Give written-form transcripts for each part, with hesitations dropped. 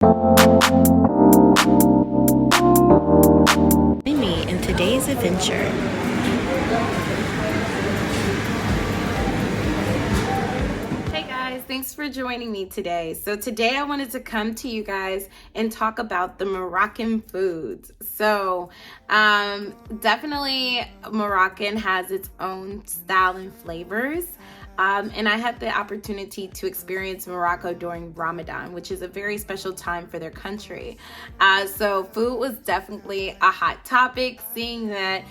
Join me in today's adventure. Hey guys, thanks for joining me today. So today I wanted to come to you guys and talk about the Moroccan foods. So definitely Moroccan has its own style and flavors. And I had the opportunity to experience Morocco during Ramadan, which is a very special time for their country. So food was definitely a hot topic, seeing that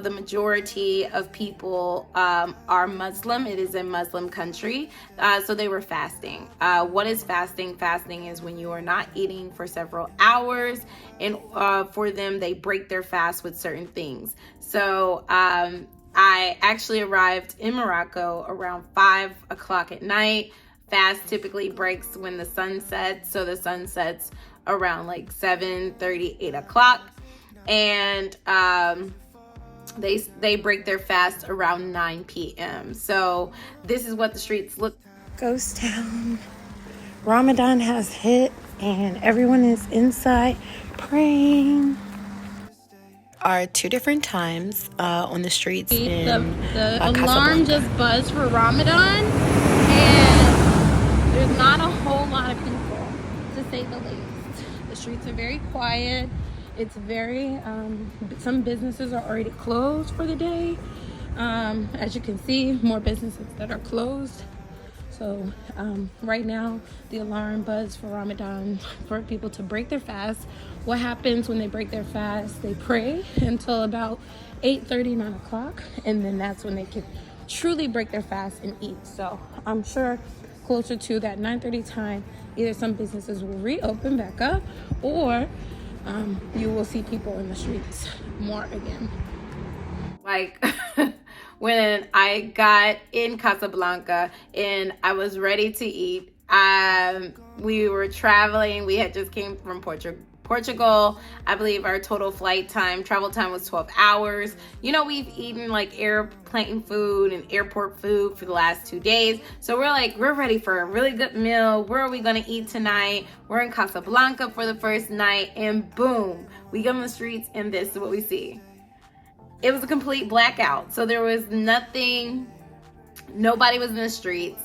the majority of people are Muslim. It is a Muslim country. So they were fasting. What is fasting? Fasting is when you are not eating for several hours. And for them, they break their fast with certain things. So I actually arrived in Morocco around 5 o'clock at night. Fast typically breaks when the sun sets. So the sun sets around like 7:30, 8 o'clock. And they break their fast around 9 p.m. So this is what the streets look. Ghost town. Ramadan has hit and everyone is inside praying. Are two different times on the streets in the alarm Casablanca. just buzzed for Ramadan, and there's not a whole lot of people, to say the least. The streets are very quiet. It's very some businesses are already closed for the day. As you can see, more businesses that are closed. So right now, the alarm buzzed for Ramadan for people to break their fast. What happens when they break their fast? They pray until about 8:30, 9 o'clock, and then that's when they can truly break their fast and eat. So I'm sure closer to that 9:30 time, either some businesses will reopen back up, or you will see people in the streets more again. Like when I got in Casablanca and I was ready to eat, we were traveling. We had just came from Portugal. I believe our total travel time was 12 hours. You know, we've eaten like airplane food and airport food for the last 2 days. So we're ready for a really good meal. Where are we going to eat tonight? We're in Casablanca for the first night, and boom, we get on the streets and this is what we see. It was a complete blackout. So there was nothing, nobody was in the streets.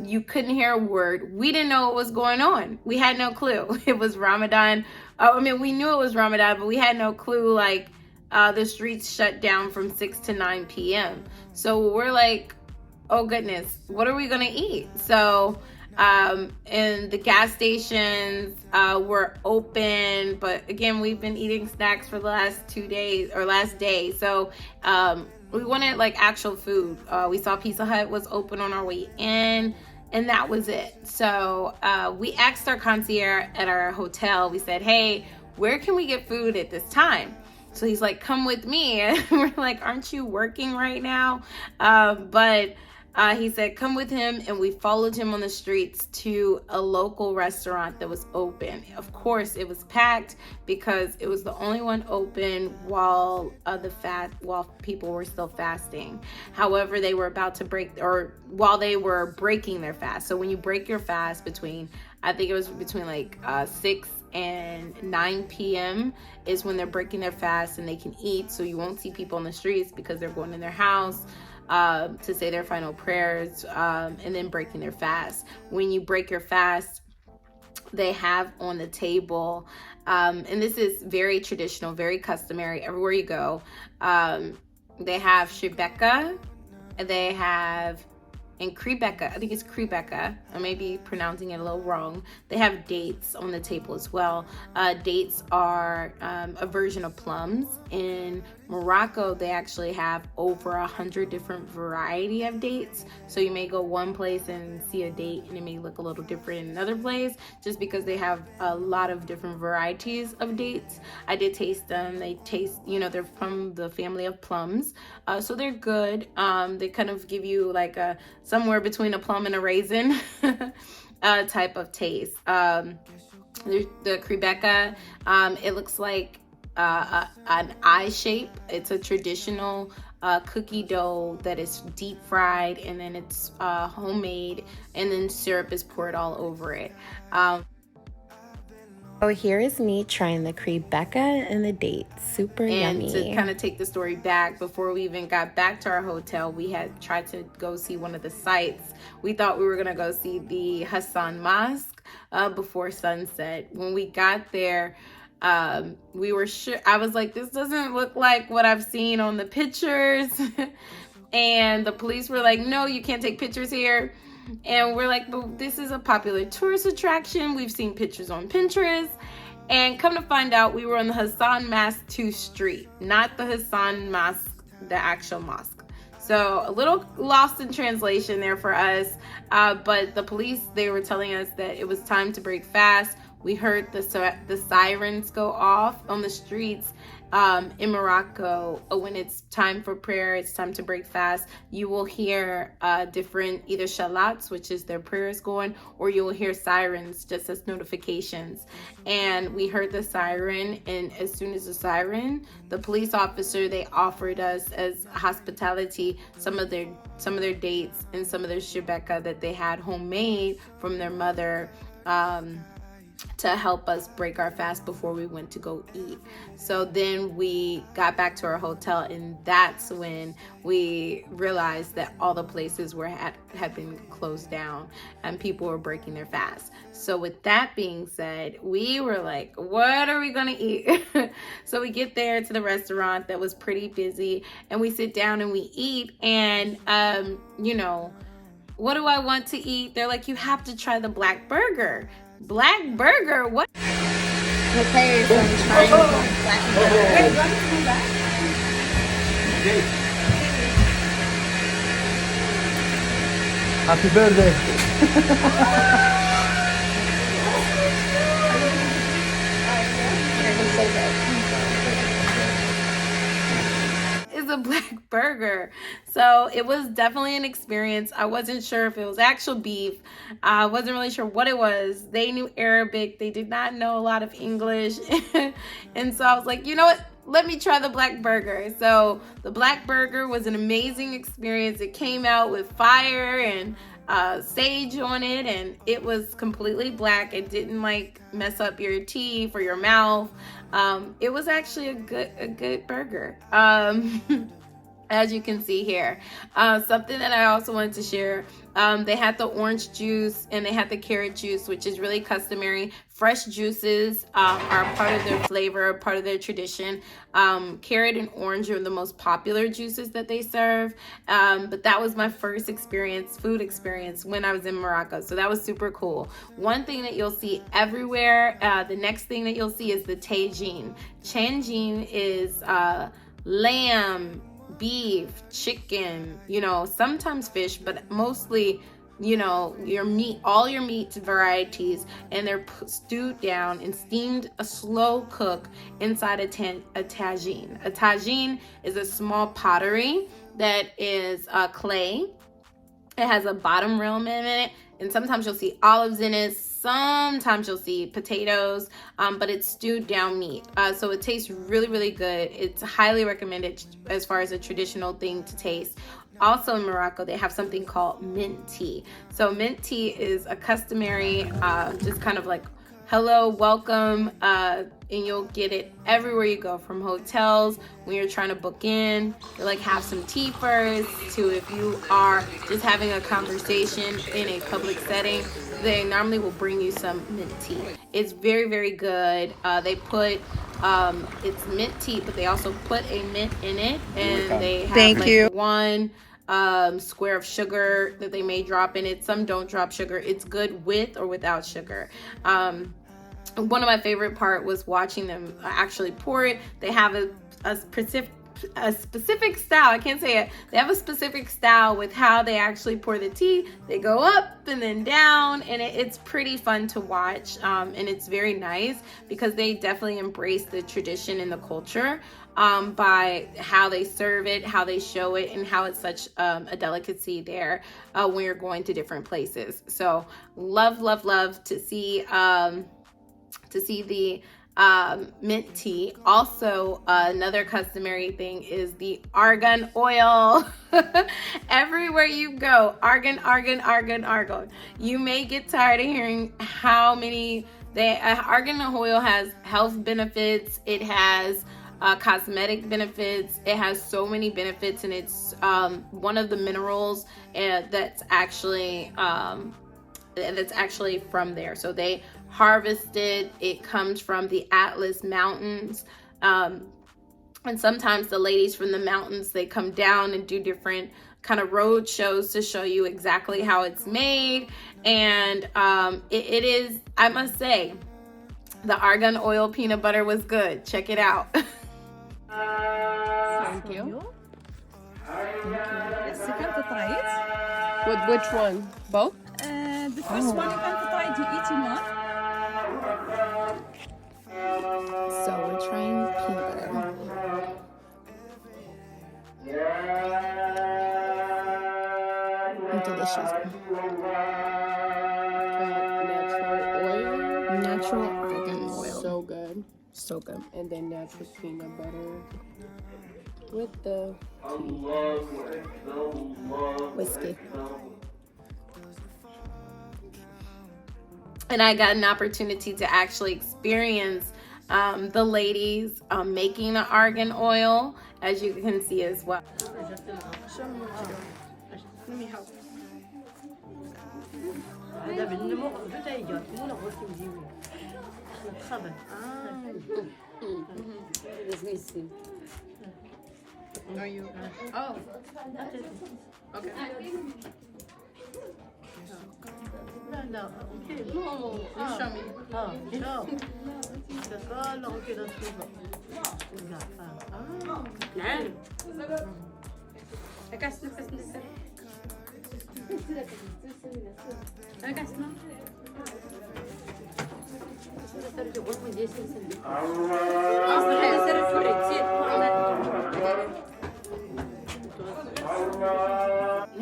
You couldn't hear a word. We didn't know what was going on. We had no clue. It was Ramadan. We knew it was Ramadan, but we had no clue. Like the streets shut down from 6 to 9 p.m. So we're like, oh goodness, what are we gonna eat? So and the gas stations were open, but again, we've been eating snacks for the last 2 days or last day. So we wanted like actual food. We saw Pizza Hut was open on our way in, and that was it. So we asked our concierge at our hotel. We said, hey, where can we get food at this time? So he's like, come with me. And we're like, aren't you working right now? But he said, come with him, and we followed him on the streets to a local restaurant that was open. Of course, it was packed because it was the only one open while people were still fasting. However, they were about to while they were breaking their fast. So when you break your fast I think it was between like 6 and 9 p.m. is when they're breaking their fast and they can eat. So you won't see people on the streets because they're going in their house to say their final prayers and then breaking their fast. When you break your fast, they have on the table, and this is very traditional, very customary everywhere you go. They have shibeka, they have and Kribeka, I think it's Kribeka, I may be pronouncing it a little wrong. They have dates on the table as well. Dates are a version of plums. In Morocco, they actually have over 100 different variety of dates. So you may go one place and see a date and it may look a little different in another place, just because they have a lot of different varieties of dates. I did taste them. They taste, they're from the family of plums. So they're good. They kind of give you like somewhere between a plum and a raisin type of taste. The Kribeka, it looks like an eye shape. It's a traditional cookie dough that is deep fried, and then it's homemade, and then syrup is poured all over it. Oh, here is me trying the Rebecca and the dates. Super yummy. And to kind of take the story back, before we even got back to our hotel, we had tried to go see one of the sites. We thought we were going to go see the Hassan Mosque before sunset. When we got there, we were sure. I was like, this doesn't look like what I've seen on the pictures. And the police were like, no, you can't take pictures here. And we're like, but this is a popular tourist attraction. We've seen pictures on Pinterest. And come to find out, we were on the Hassan Mosque 2 Street, not the Hassan Mosque, the actual mosque. So a little lost in translation there for us. But the police, they were telling us that it was time to break fast. We heard the sirens go off on the streets. In Morocco, when it's time for prayer, it's time to break fast, you will hear different either shalats, which is their prayers going, or you will hear sirens just as notifications. And we heard the siren, and as soon as the siren, the police officer, they offered us as hospitality some of their dates and some of their shebeka that they had homemade from their mother, to help us break our fast before we went to go eat. So then we got back to our hotel, and that's when we realized that all the places had been closed down and people were breaking their fast. So with that being said, we were like, what are we gonna eat? So we get there to the restaurant that was pretty busy, and we sit down and we eat, and what do I want to eat? They're like, you have to try the black burger. Black burger? What? Okay, so I'm trying black burger. Happy birthday. Is a black burger. So it was definitely an experience. I wasn't sure if it was actual beef. I wasn't really sure what it was. They knew Arabic. They did not know a lot of English. And so I was like, you know what? Let me try the black burger. So the black burger was an amazing experience. It came out with fire and sage on it, and it was completely black. It didn't mess up your teeth or your mouth. It was actually a good burger. As you can see here. Something that I also wanted to share, they had the orange juice and they had the carrot juice, which is really customary. Fresh juices are part of their flavor, part of their tradition. Carrot and orange are the most popular juices that they serve. But that was my first food experience when I was in Morocco. So that was super cool. One thing that you'll see everywhere, the next thing that you'll see is the Tagine. Tagine is lamb, beef, chicken, sometimes fish, but mostly, your meat, all your meat varieties, and they're stewed down and steamed, a slow cook inside a tagine. A tagine is a small pottery that is clay. It has a bottom rim in it, and sometimes you'll see olives in it. Sometimes you'll see potatoes, but it's stewed down meat. So it tastes really, really good. It's highly recommended as far as a traditional thing to taste. Also in Morocco, they have something called mint tea. So mint tea is a customary, just kind of like hello, welcome, and you'll get it everywhere you go, from hotels when you're trying to book in, you're have some tea first, to if you are just having a conversation in a public setting, they normally will bring you some mint tea. It's very, very good. They put, it's mint tea, but they also put a mint in it, and they have one square of sugar that they may drop in it. Some don't drop sugar. It's good with or without sugar. One of my favorite part was watching them actually pour it. They have a specific style. I can't say it. They have a specific style with how they actually pour the tea. They go up and then down, and it's pretty fun to watch. And it's very nice because they definitely embrace the tradition and the culture by how they serve it, how they show it, and how it's such a delicacy there when you're going to different places. So love to see the mint tea. Also, another customary thing is the argan oil. Everywhere you go, argan. You may get tired of hearing how many Argan oil has health benefits. It has cosmetic benefits. It has so many benefits, and it's one of the minerals that's actually from there. So they harvest it. It comes from the Atlas Mountains. And sometimes the ladies from the mountains, they come down and do different kind of road shows to show you exactly how it's made. And it is, I must say, the Argan oil peanut butter was good. Check it out. Thank you. Yes, you can try it. With which one? Both? The first one you can try to eating one. So we're trying peanut butter. Delicious. Natural argan oil. So good. So good. And then natural peanut butter with the Whiskey. And I got an opportunity to actually experience the ladies making the argan oil, as you can see as well. Let me help. Are you? Oh. Okay. You show me.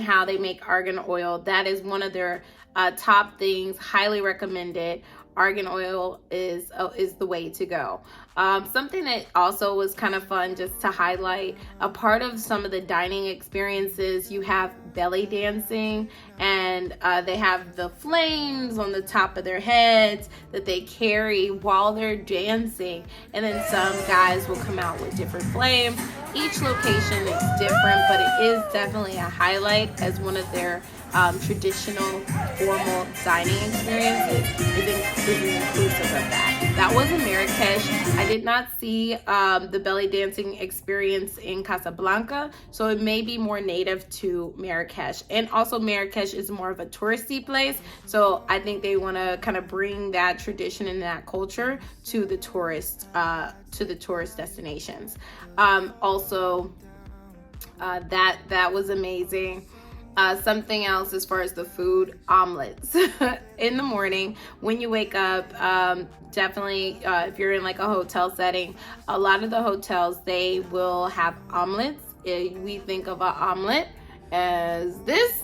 How they make argan oil. That is one of their top things. Highly recommended. Argan oil is the way to go. Something that also was kind of fun just to highlight, a part of some of the dining experiences, you have belly dancing, and they have the flames on the top of their heads that they carry while they're dancing, and then some guys will come out with different flames. Each location is different, but it is definitely a highlight as one of their traditional formal dining experiences is inclusive of that. That was in Marrakesh. I did not see the belly dancing experience in Casablanca, so it may be more native to Marrakesh. And also Marrakesh is more of a touristy place, so I think they want to kind of bring that tradition and that culture to the tourist destinations. That was amazing. Something else as far as the food, omelets. In the morning when you wake up, definitely if you're in like a hotel setting, a lot of the hotels, they will have omelets. We think of an omelet as this,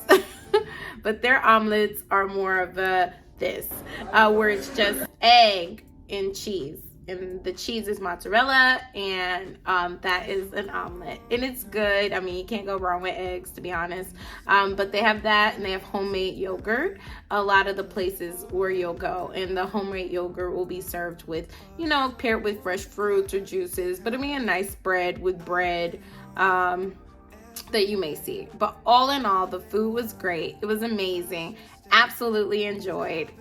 but their omelets are more of this, where it's just egg and cheese. And the cheese is mozzarella, and that is an omelet, and it's good. I mean, you can't go wrong with eggs, to be honest. But they have that, and they have homemade yogurt. A lot of the places where you'll go, and the homemade yogurt will be served with, paired with fresh fruits or juices. But it'll be a nice bread with bread that you may see. But all in all, the food was great. It was amazing. Absolutely enjoyed.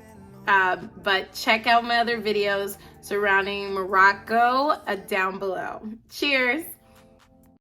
But check out my other videos surrounding Morocco down below. Cheers!